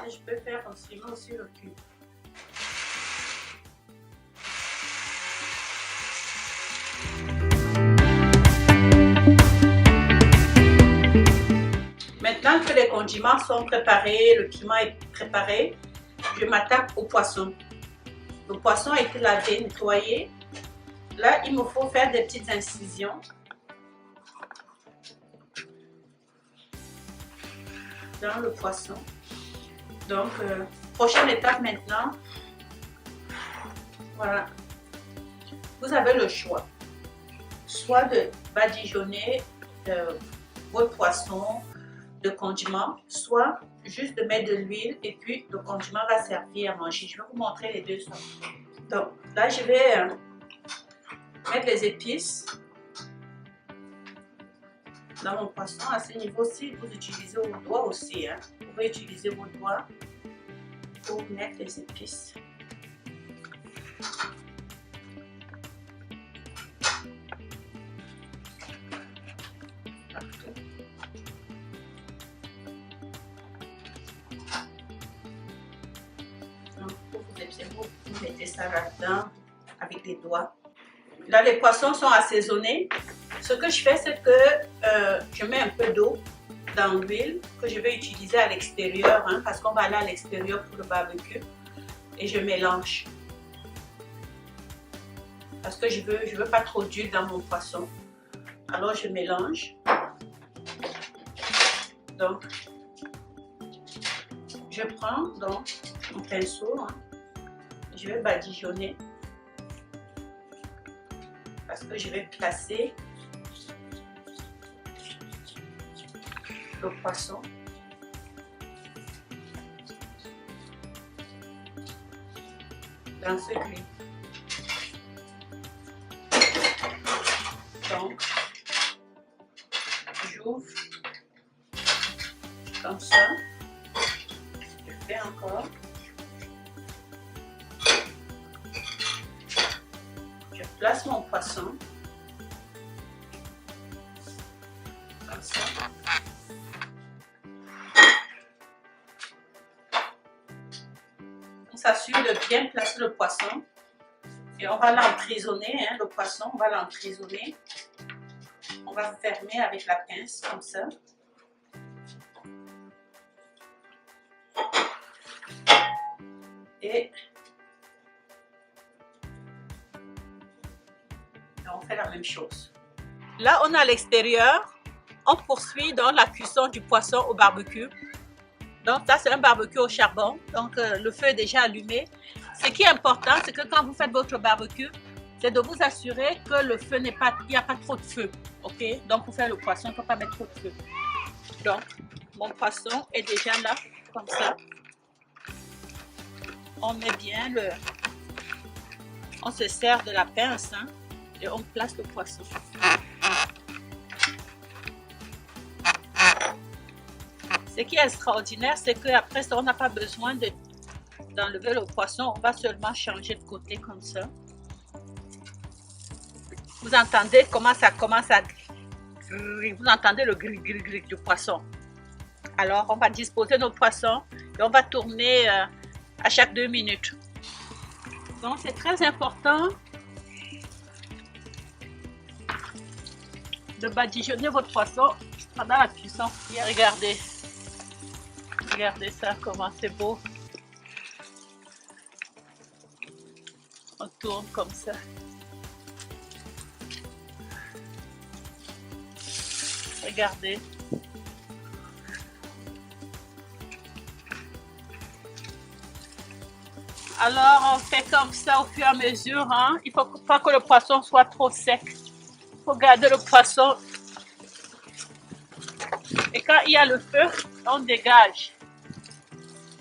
Et je peux faire aussi le cube. Maintenant que les condiments sont préparés, le piment est préparé, je m'attaque au poisson. Le poisson a été lavé, nettoyé. Là, il me faut faire des petites incisions. Dans le poisson. Donc, prochaine étape maintenant. Voilà. Vous avez le choix. Soit de badigeonner votre poisson de condiments, soit juste de mettre de l'huile et puis le condiment va servir à manger. Je vais vous montrer les deux sortes. Donc, là, je vais mettre les épices dans mon poisson. À ce niveau-ci, vous utilisez vos doigts aussi. Hein. Vous pouvez utiliser vos doigts pour mettre les épices. Partout. Donc, pour vous épicez, vous mettez ça là-dedans avec les doigts. Là, les poissons sont assaisonnés. Ce que je fais, c'est que je mets un peu d'eau dans l'huile que je vais utiliser à l'extérieur, hein, parce qu'on va aller à l'extérieur pour le barbecue. Et je mélange. Parce que je veux pas trop d'huile dans mon poisson. Alors, je mélange. Donc, je prends donc mon pinceau. Hein, je vais badigeonner. Parce que je vais placer le poisson dans ce grille. Donc, j'ouvre comme ça. Je fais encore. Je place mon poisson comme ça. On s'assure de bien placer le poisson et on va l'emprisonner, hein, le poisson, on va l'emprisonner. On va fermer avec la pince comme ça. Et on fait la même chose. Là, on est à l'extérieur. On poursuit dans la cuisson du poisson au barbecue. Donc, ça, c'est un barbecue au charbon. Donc, le feu est déjà allumé. Ce qui est important, c'est que quand vous faites votre barbecue, c'est de vous assurer que le feu n'est pas, il n'y a pas trop de feu. Ok? Donc, pour faire le poisson, il ne faut pas mettre trop de feu. Donc, mon poisson est déjà là, comme ça. On met bien le... On se sert de la pince, hein, et on place le poisson. Ce qui est extraordinaire, c'est qu'après ça, on n'a pas besoin d'enlever le poisson. On va seulement changer de côté comme ça. Vous entendez comment ça commence à... Vous entendez le grill du poisson. Alors, on va disposer nos poissons et on va tourner à chaque 2 minutes. Donc, c'est très important de badigeonner votre poisson pendant la cuisson. Et regardez. Regardez ça, comment c'est beau. On tourne comme ça. Regardez. Alors, on fait comme ça au fur et à mesure. Hein. Il ne faut pas que le poisson soit trop sec. Il faut garder le poisson. Et quand il y a le feu, on dégage.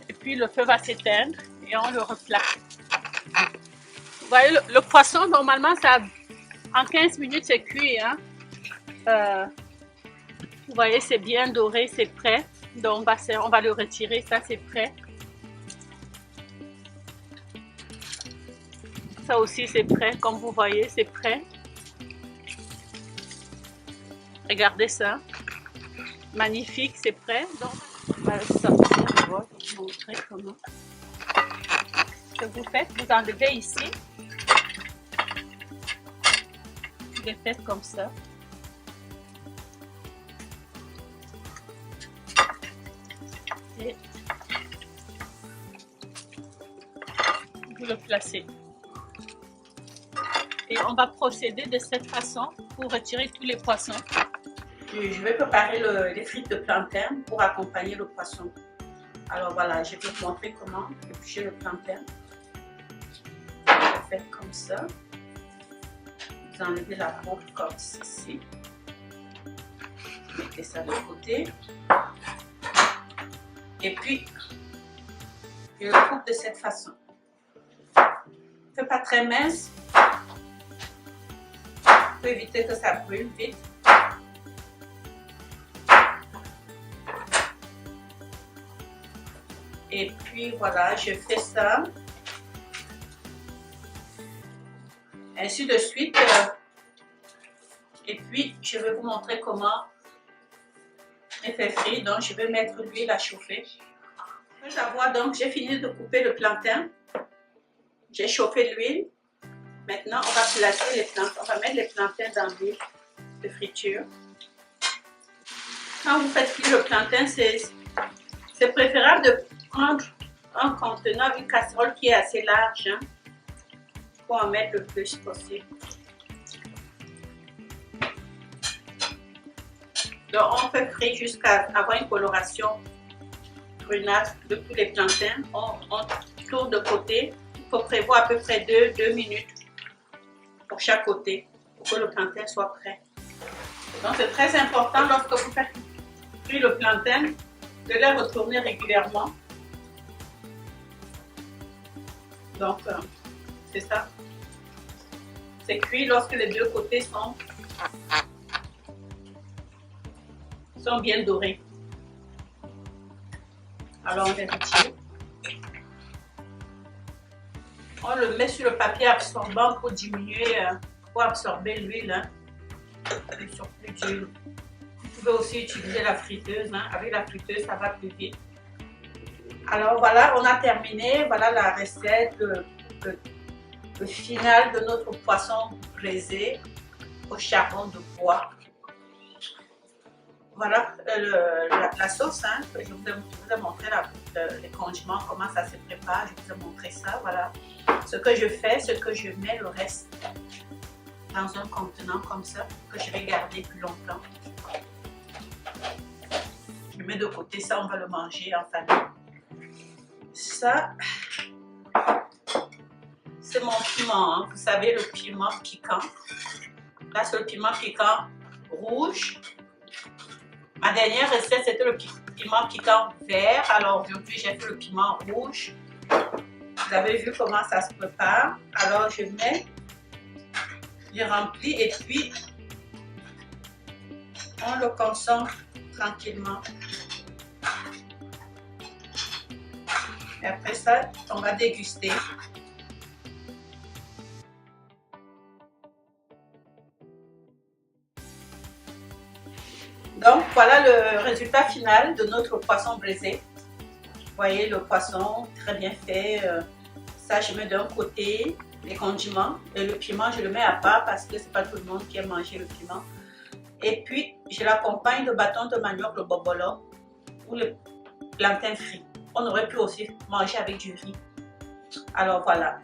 Et puis le feu va s'éteindre et on le replace. Vous voyez, le poisson, normalement, ça, en 15 minutes, c'est cuit. Hein. Vous voyez, c'est bien doré, c'est prêt. Donc, on va le retirer. Ça, c'est prêt. Ça aussi, c'est prêt. Comme vous voyez, c'est prêt. Regardez ça. Magnifique, c'est prêt. Donc, on va le sortir. D'abord, je vais vous montrer comment. Ce que vous faites, vous enlevez ici. Vous les faites comme ça. Et vous le placez. Et on va procéder de cette façon pour retirer tous les poissons. Je vais préparer les frites de plantain pour accompagner le poisson. Alors voilà, je vais vous montrer comment éplucher le plantain. Vous faites comme ça. Vous enlevez la peau comme ceci. Vous mettez ça de côté. Et puis, je le coupe de cette façon. Faites pas très mince. Pour éviter que ça brûle vite. Et puis voilà, je fais ça. Ainsi de suite. Et puis, je vais vous montrer comment les faire frire. Donc, je vais mettre l'huile à chauffer. Donc, j'ai fini de couper le plantain. J'ai chauffé l'huile. Maintenant, on va placer les plantains. On va mettre les plantains dans l'huile de friture. Quand vous faites cuire le plantain, c'est préférable de prendre un contenant, une casserole qui est assez large, hein, pour en mettre le plus possible. Donc, on fait frire jusqu'à avoir une coloration brunâtre de tous les plantains. On tourne de côté. Il faut prévoir à peu près 2 minutes pour chaque côté pour que le plantain soit prêt. Donc, c'est très important lorsque vous faites frire le plantain de les retourner régulièrement. Donc, c'est ça. C'est cuit lorsque les deux côtés sont bien dorés. Alors, on les retire. On le met sur le papier absorbant pour diminuer, pour absorber l'huile. Hein. Le surplus d'huile. Vous pouvez aussi utiliser la friteuse. Hein. Avec la friteuse, ça va plus vite. Alors voilà, on a terminé. Voilà la recette, le final de notre poisson braisé au charbon de bois. Voilà la sauce. Hein. Je vous ai montré les condiments, comment ça se prépare. Je vous ai montré ça. Voilà. Ce que je fais, ce que je mets le reste dans un contenant comme ça, que je vais garder plus longtemps. Je mets de côté ça, on va le manger en famille. Ça, c'est mon piment. Hein. Vous savez, le piment piquant. Là, c'est le piment piquant rouge. Ma dernière recette, c'était le piment piquant vert. Alors aujourd'hui, j'ai fait le piment rouge. Vous avez vu comment ça se prépare. Alors je mets, je remplis et puis on le consomme tranquillement. Et après ça, on va déguster. Donc voilà le résultat final de notre poisson braisé. Vous voyez le poisson très bien fait. Ça, je mets d'un côté les condiments et le piment, je le mets à part parce que c'est pas tout le monde qui aime manger le piment. Et puis, je l'accompagne de bâton de manioc, le bobolo ou le plantain frit. On aurait pu aussi manger avec du riz. Alors voilà.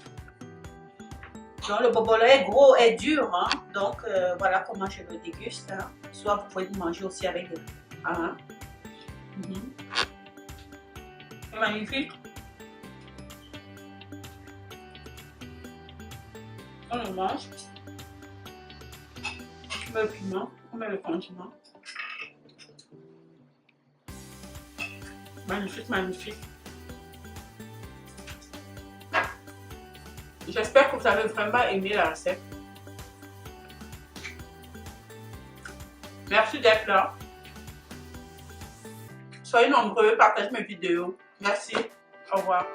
Donc le bobolo est gros et dur, hein? Donc voilà comment je le déguste. Hein? Soit vous pouvez le manger aussi avec le riz. Hein? C'est magnifique. On le mange. On met le piment, on met le condiment. Magnifique, magnifique. J'espère que vous avez vraiment aimé la recette. Merci d'être là. Soyez nombreux, partagez mes vidéos. Merci. Au revoir.